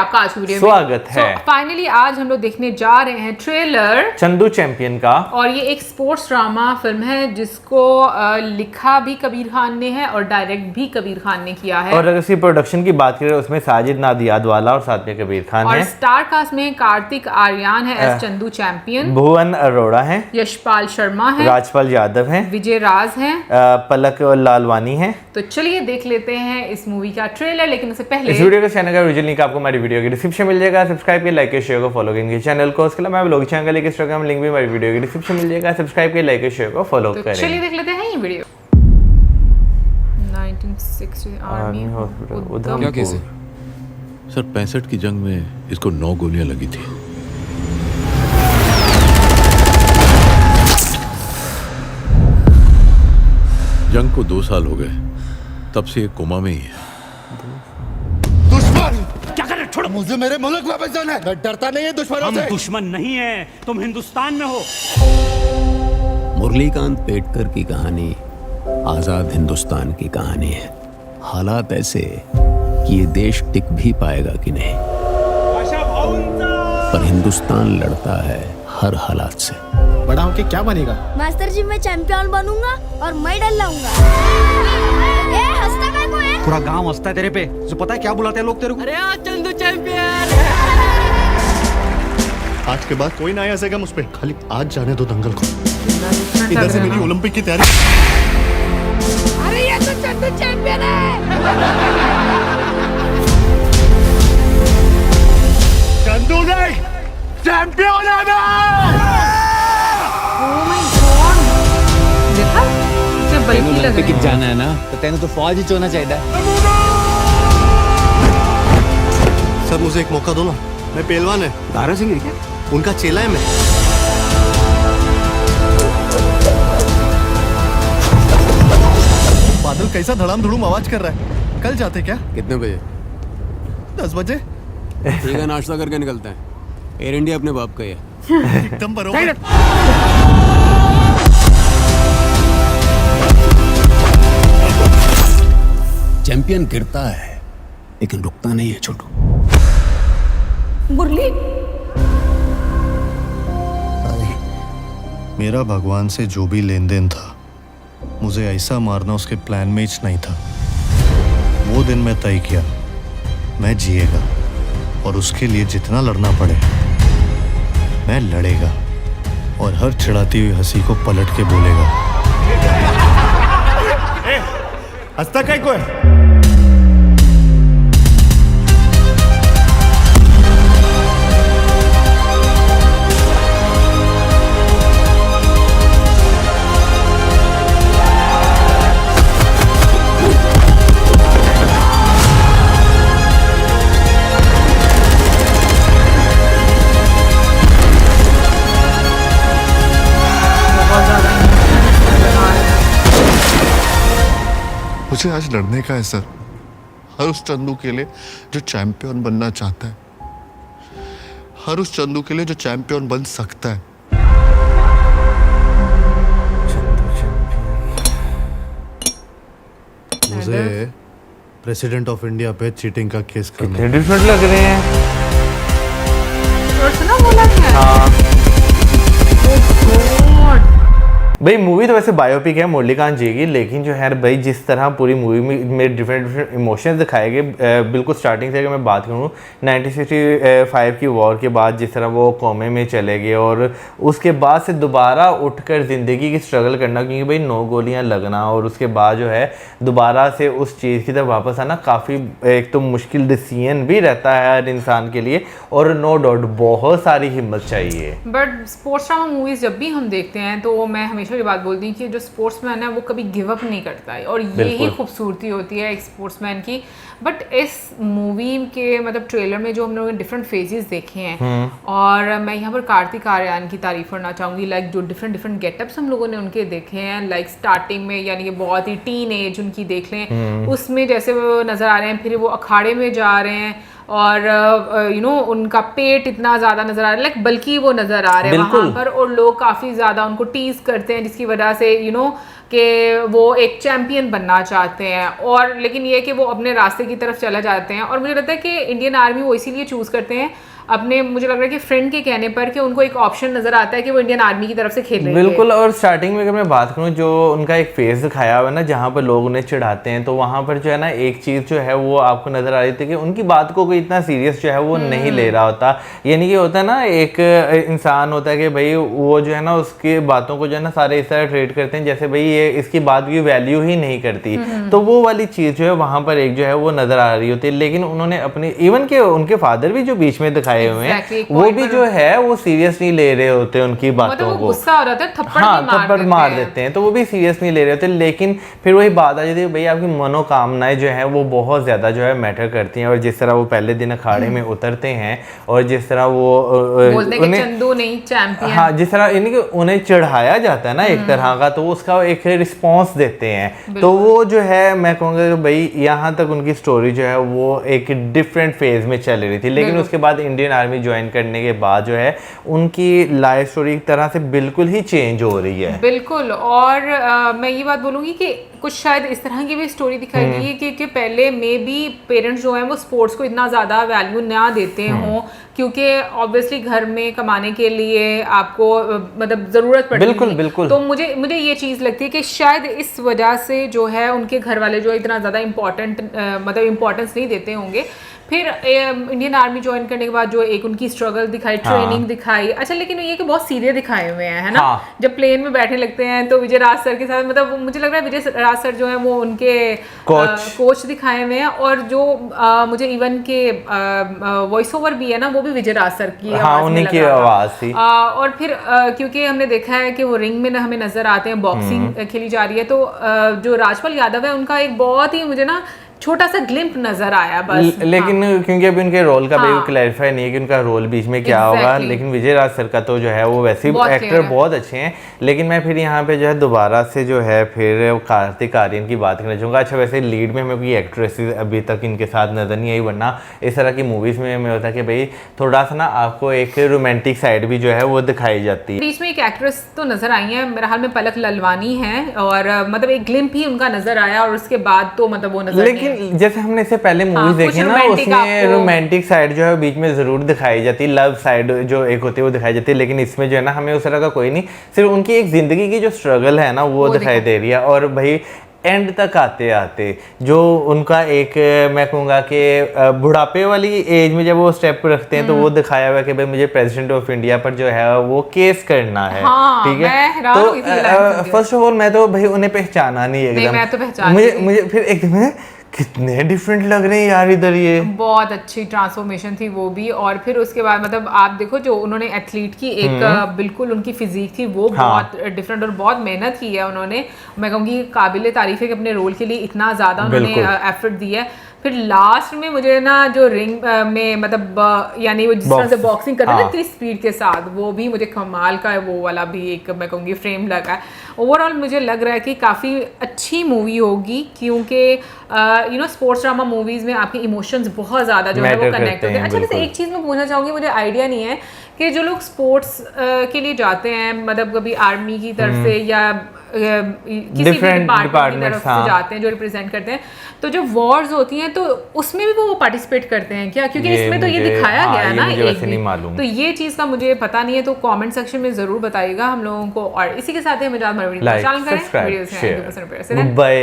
आपका आज की वीडियो में स्वागत है। फाइनली आज हम लोग देखने जा रहे हैं ट्रेलर चंदू चैंपियन का, और ये एक स्पोर्ट्स ड्रामा फिल्म है जिसको लिखा भी कबीर खान ने है और डायरेक्ट भी कबीर खान ने किया है। और अगर इसकी प्रोडक्शन की बात करें उसमें साजिद नादियादवाला और साथ में कबीर खान और है। स्टार कास्ट में कार्तिक आर्यन है एस चंदू चैंपियन, भुवन अरोड़ा है, यशपाल शर्मा है, राजपाल यादव है, विजय राज है, पलक लालवानी है। तो चलिए देख लेते हैं इस मूवी का ट्रेलर। लेकिन उससे पहले इस वीडियो का चैनल का ओरिजिनल लिंक आपको हमारी वीडियो के डिस्क्रिप्शन मिल जाएगा। सब्सक्राइब के लाइक के शेयर को फॉलो करेंगे चैनल को। उसके अलावा ब्लॉग चैनल का इंस्टाग्राम लिंक भी हमारी वीडियो के डिस्क्रिप्शन मिल जाएगा। सब्सक्राइब के लाइक के शेयर को फॉलो तो करें। चलिए देख लेते हैं ये वीडियो। 1960 आर्मी हॉस्पिटल क्या केस है सर? 65 की जंग में इसको 9 गोलियां लगी थी। जंग को 2 साल हो गए, तब से ये कोमा में ही है। दुश्मन क्या कर रहे? छोड़ो मुझे, मेरे मुल्क वापस जाना है। मैं डरता नहीं है दुश्मनों से। हम दुश्मन नहीं है, तुम हिंदुस्तान में हो। मुरलीकांत पेटकर की कहानी आजाद हिंदुस्तान की कहानी है। हालात ऐसे कि ये देश टिक भी पाएगा कि नहीं, पर हिंदुस्तान लड़ता है हर हालात से। बड़ा होके क्या बनेगा? मास्टर जी मैं चैंपियन बनूंगा और मैं डर लाऊंगा। ए हंसता काय को है? पूरा गांव हंसता है तेरे पे। जो पता है क्या बुलाते हैं लोग तेरे को? अरे आज चंदू चैंपियन। आज के बाद कोई ना आ सकेगा मुझ पे। खाली आज जाने दो दंगल को। इधर से मेरी ओलंपिक की तैयारी। अरे ये तो चंदू चैंपियन है। चंदू नहीं, चैंपियन है मैं। ओह माय गॉड, देखा क्या बल्कि लग रहा है। जाना है ना, तो तेने तो फौज ही चोना चाहिए। सर मुझे एक मौका दो ना, मैं पहलवान है। दारा सिंह है क्या? उनका चेला है मैं। बादल कैसा धड़ाम धुड़ूम आवाज कर रहा है। कल जाते क्या? कितने बजे? 10 बजे। ठीक है, नाश्ता करके निकलते हैं। एयर इंडिया अपने बाप का ही है। एकदम बरोबर। चैंपियन गिरता है लेकिन रुकता नहीं है छोटू। मुरली मेरा भगवान से जो भी लेन देन था, मुझे ऐसा मारना उसके प्लान में ही नहीं था। वो दिन मैं तय किया, मैं जिएगा और उसके लिए जितना लड़ना पड़े मैं लड़ेगा, और हर चिढ़ाती हुई हंसी को पलट के बोलेगा। हंसता काय को है? मुझे आज लड़ने का है सर, हर उस चंदू के लिए जो चैंपियन बनना चाहता है, हर उस चंदू के लिए जो चैंपियन बन सकता है। मुझे प्रेसिडेंट ऑफ इंडिया पे चीटिंग का केस करना है। डिफरेंट लग रहे हैं। पर्सनल बोला क्या? हाँ गॉड, भाई मूवी तो वैसे बायोपिक है मुरलीकांत जी की, लेकिन जो है भाई जिस तरह पूरी मूवी में डिफरेंट इमोशंस दिखाए गए, बिल्कुल स्टार्टिंग से अगर मैं बात करूँ 1965 की वॉर के बाद जिस तरह वो कोमे में चले गए और उसके बाद से दोबारा उठकर ज़िंदगी की स्ट्रगल करना, क्योंकि भाई 9 गोलियां लगना और उसके बाद जो है दोबारा से उस चीज़ की तरफ वापस आना काफ़ी एक तो मुश्किल डिसीजन भी रहता है हर इंसान के लिए, और नो डाउट बहुत सारी हिम्मत चाहिए। बट स्पोर्ट्स ड्रामा मूवीज जब भी हम देखते हैं तो मैं हमेशा ये बात बोलती हूँ कि जो स्पोर्ट्समैन है वो कभी गिव अप नहीं करता है, और ये ही खूबसूरती होती है एक स्पोर्ट्समैन की। बट इस मूवी के मतलब ट्रेलर में जो हम लोगों ने डिफरेंट फेजेस देखे हैं, और मैं यहाँ पर कार्तिक आर्यन की तारीफ करना चाहूँगी। लाइक जो डिफरेंट गेटअप्स हम लोगों ने उनके देखे हैं, लाइक स्टार्टिंग में यानी कि बहुत ही टीन एज उनकी देख लें, उसमें जैसे वो नज़र आ रहे हैं, फिर वो अखाड़े में जा रहे हैं और उनका पेट इतना ज़्यादा नज़र आ रहा है, लाइक बल्कि वो नज़र आ रहे हैं वहाँ पर, और लोग काफ़ी ज़्यादा उनको टीज करते हैं जिसकी वजह से कि वो एक चैम्पियन बनना चाहते हैं, और लेकिन ये कि वो अपने रास्ते की तरफ चला जाते हैं। और मुझे लगता है कि इंडियन आर्मी वो इसीलिए चूज़ करते हैं अपने, मुझे लग रहा है कि फ्रेंड के कहने पर, कि उनको एक ऑप्शन नजर आता है कि वो इंडियन आर्मी की तरफ से खेल रहे हैं। बिल्कुल। और स्टार्टिंग में अगर मैं बात करूं, जो उनका एक फेस दिखाया हुआ है ना, जहां पर लोग उन्हें चिढ़ाते हैं, तो वहां पर जो है ना एक चीज़ जो है वो आपको नज़र आ रही थी कि उनकी बात को कोई इतना सीरियस जो है वो नहीं ले रहा होता। यानी कि होता है ना, एक इंसान होता है कि भाई वो जो है ना उसकी बातों को जो है ना सारे इस तरह ट्रीट करते हैं जैसे भाई ये इसकी बात की वैल्यू ही नहीं करती। तो वो वाली चीज़ जो है वहाँ पर एक जो है वो नज़र आ रही होती है। लेकिन उन्होंने अपनी, इवन के उनके फादर भी जो बीच में दिखाए हुए हैं, वो भी जो है वो सीरियस नहीं ले रहे होते उनकी बातों को। गुस्सा हो रहा था, थप्पड़ हाँ, भी थप्पड़ मार देते हैं, तो वो भी सीरियस नहीं ले रहे होते। लेकिन फिर वही बात आ जाती है, भाई आपकी मनोकामनाएं जो है वो बहुत ज़्यादा जो है मैटर करती हैं। और जिस तरह वो पहले दिन अखाड़े में उतरते हैं और जिस तरह वो बोलते हैं कि चंदू नहीं चैंपियन, हाँ, जिस तरह यानी कि उन्हें चढ़ाया जाता है ना एक तरह का, तो उसका एक रिस्पॉन्स देते हैं। तो वो जो है मैं कहूँगा कि भाई यहाँ तक उनकी स्टोरी जो है वो एक डिफरेंट फेज में चल रही थी। लेकिन उसके बाद इंडियन आर्मी ज्वाइन करने के बाद जो है उनकी लाइफ स्टोरी एक तरह से बिल्कुल ही चेंज हो रही है। बिल्कुल। और मैं ये बात बोलूँगी कि कुछ शायद इस तरह की भी स्टोरी दिखाई गई है कि पहले में भी पेरेंट्स जो हैं वो स्पोर्ट्स को इतना ज़्यादा वैल्यू ना देते हों, क्योंकि ऑब्वियसली घर में कमाने के लिए आपको मतलब ज़रूरत पड़ती है। बिल्कुल बिल्कुल। तो मुझे ये चीज़ लगती है कि शायद इस वजह से जो है उनके घर वाले जो इतना ज़्यादा मतलब इम्पोर्टेंस नहीं देते होंगे। फिर इंडियन आर्मी ज्वाइन करने के बाद जो एक उनकी स्ट्रगल दिखाई, ट्रेनिंग दिखाई। अच्छा, लेकिन ये कि बहुत सीधे दिखाए हुए हैं, है ना। जब प्लेन में बैठने लगते हैं तो विजय राज सर के साथ, मतलब मुझे लग रहा है विजय राज सर जो है वो उनके कोच दिखाए हुए हैं। और जो मुझे इवन के वॉइस ओवर भी है ना, वो भी विजय राज सर की उन्हीं की आवाज़ थी। और फिर क्योंकि हमने देखा है कि वो रिंग में हमें नजर आते हैं, बॉक्सिंग खेली जा रही है, तो जो राजपाल यादव है उनका एक बहुत ही मुझे ना छोटा सा ग्लिम्प नजर आया बस। लेकिन क्योंकि अभी उनके रोल का भी क्लैरिफाई नहीं है कि उनका रोल बीच में क्या होगा। लेकिन विजय राज सर का तो जो है वो वैसे ही एक्टर बहुत अच्छे हैं। लेकिन मैं फिर यहाँ पे जो है दोबारा से जो है फिर कार्तिक आर्यन की बात करना चाहूँगा। अच्छा, वैसे लीड में हमें कोई एक्ट्रेसेस अभी तक इनके साथ नजर नहीं आई, वरना इस तरह की मूवीज में हमें होता है कि भाई थोड़ा सा ना आपको एक रोमांटिक साइड भी जो है वो दिखाई जाती है। बीच में एक एक्ट्रेस तो नजर आई है, मेरे हाल में पलक ललवानी है, और मतलब एक ग्लिम्प ही उनका नजर आया, और उसके बाद तो मतलब वो नजर लेकिन जैसे हमने इससे पहले मूवीज देखी ना, उसमें रोमांटिक साइड जो है बीच में जरूर दिखाई जाती है, लव साइड जो एक होती है वो दिखाई जाती है। लेकिन इसमें जो है ना हमें उस तरह का कोई नहीं, सिर्फ उनकी एक जिंदगी की जो स्ट्रगल है ना वो दिखाई दे रही है। और भाई एंड तक आते आते जो उनका एक मैं कहूँगा कि बुढ़ापे वाली एज में जब वो स्टेप रखते हैं तो वो दिखाया हुआ है कि भाई मुझे प्रेसिडेंट ऑफ इंडिया पर जो है वो केस करना है। ठीक है, तो फर्स्ट ऑफ ऑल मैं तो भाई उन्हें पहचाना नहीं एकदम, मैं तो पहचान मुझे फिर एकदम कितने डिफरेंट लग रहे हैं यार इधर, ये बहुत अच्छी ट्रांसफॉर्मेशन थी वो भी। और फिर उसके बाद मतलब आप देखो जो उन्होंने एथलीट की एक बिल्कुल उनकी फिजिक थी वो बहुत डिफरेंट, और बहुत मेहनत की है उन्होंने। मैं कहूँगी काबिले तारीफ है कि अपने रोल के लिए इतना ज़्यादा उन्होंने एफर्ट दिया है। फिर लास्ट में मुझे ना जो रिंग में मतलब यानी वो जिस तरह से बॉक्सिंग करते हैं इतनी स्पीड के साथ, वो भी मुझे कमाल का है, वो वाला भी एक मैं कहूँगी फ्रेम लगा है। ओवरऑल मुझे लग रहा है कि काफ़ी अच्छी मूवी होगी, क्योंकि स्पोर्ट्स ड्रामा मूवीज़ में आपके इमोशंस बहुत ज़्यादा जो है वो कनेक्ट होते हैं। अच्छा, वैसे एक चीज़ मैं पूछना चाहूँगी, मुझे आइडिया नहीं है कि जो लोग स्पोर्ट्स के लिए जाते हैं, मतलब कभी आर्मी की तरफ से या किसी भी डिपार्टमेंट की तरफ से जाते हैं जो रिप्रेजेंट करते हैं, तो जो वॉर्स होती हैं तो उसमें भी वो पार्टिसिपेट करते हैं क्या? क्योंकि इसमें तो ये दिखाया गया है ना एक भी, तो ये चीज़ का मुझे पता नहीं है। तो कमेंट सेक्शन में ज़रूर बताइएगा हम लोगों को। और इसी के साथ ही हमें वीडियो चैनल करें, वीडियो से बाय।